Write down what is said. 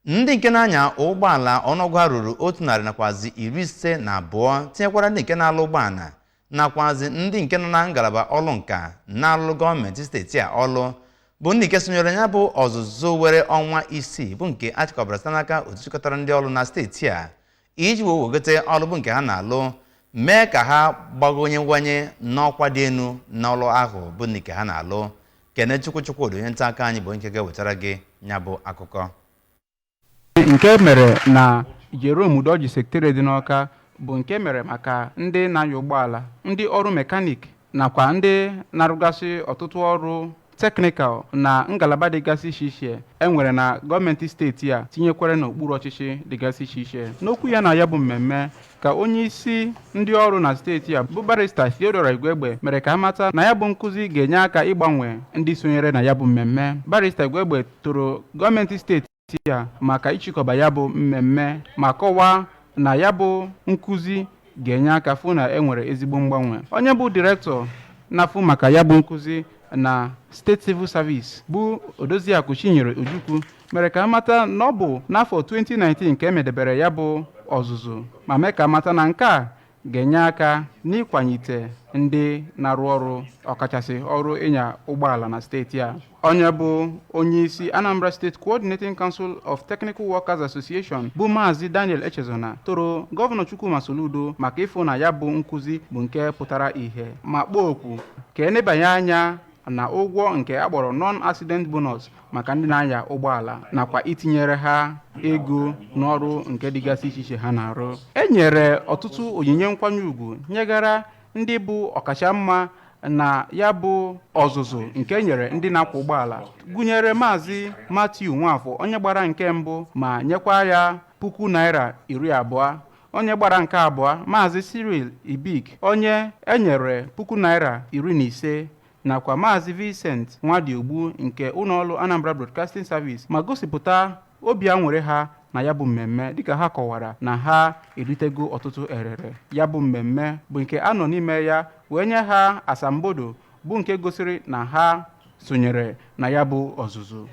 ndị nke na-anya ụgbọala ọnụọgụ ha ruru 152 tinyekwara ndị nke na-alụ ụgbọala nakwazi ndị nke nọ na ngalaba ọrụ nka na-alụ gọọmenti steeti a ọlụ bụ ndị nke sonyere ya bụ ọzụzụ were ọnwa 6 bụ nke achịkọbara site n'aka otu chịkọtara ndị ọrụ na steeti a iji wee wegote ọrụ bụ nke ha na-alụ mee ka ha gbagonyewanye n'ọkwa dị elu n'ọrụ ahụ bụ ndị nke ha na-alụ. Kenechukwu Chukwudi onye nta aka anyị bụ nke ga-ewetara gị ya bụ akụkọ. Nke mere na Jerome Udoji Secretariat dị n'Awka bụ nke mere maka ndị na-anya ụgbọala, ndị ọrụ mekanik nakwa ndị na-arụgasị ọtụtụ ọrụ teknikal na ngalaba dịgasị iche iche enwere na gọọmenti steeti a tinyekwara n'okpuru ọchịchị dịgasị iche iche. N'okwu ya na ya bụ mmemme ka onye isi ndị ọrụ na steeti a bụ barista Theodore Igwegbe mere ka amata na ya bụ nkụzi ga-enye aka ịgbanwe ndị sonyere na ya bụ mmemme. Barista Igwegbe toro gọọmenti steeti a maka ịchịkọba ya bụ mmemme ma kọwaa na ya bụ nkụzi ga-enye aka fụ na enwere ezigbo mgbanwe. Onye bụ direktọ na-afụ maka ya bụ nkụzi na State Civil Service bụ Odoziakụ Chinyere Ojukwu mere ka amata na ọ bụ n'afọ 2019 ka emedebere ya bụ ọzụzụ ma mee ka amata na nke a ga-enye aka n'ịkwanyite ndị na-arụ ọrụ ọkachasị ọrụ ịnya ụgbọala na steeti a. Onye bụ onye isi Anambra State Coordinating Council of Technical Workers Association bụ Maazị Daniel Echezona toro Gọvanọ Chukwuma Soludo maka ịfụ na ya bụ nkụzi bụ nke pụtara ihe ma kpọọ okwu ka enebanye anya na ụgwọ nke akpọrọ non-accident bonus maka ndị na-anya ụgbọala nakwa itinyere ha ego n'ọrụ nke dịgasị iche iche ha na-arụ. E nyere ọtụtụ onyinye nkwanye ùgwù nyegara ndị bụ ọkachamma na ya bụ ọzụzụ nke nyere ndị na-akwọ ụgbọala, gụnyere Maazị Matthew Nwafọ onye gbara nke mbụ ma nyekwa ya N20,000. Onye gbara nke abụọ Maazị Cyril Ibik onye enyere N15,000 nakwa Maazị Vincent Nwadiogbu nke ụlọọrụ Anambra Broadcasting Service ma gosipụta obi aṅụrị ha na ya bụ mmemme dịka ha kọwara na ha eritego ọtụtụ erere. Ya bụ mmemme bụ nke a nọ n'ime ya wee nye ha asambodo bụ nke gosiri na ha sonyere na ya bụ ọzụzụ.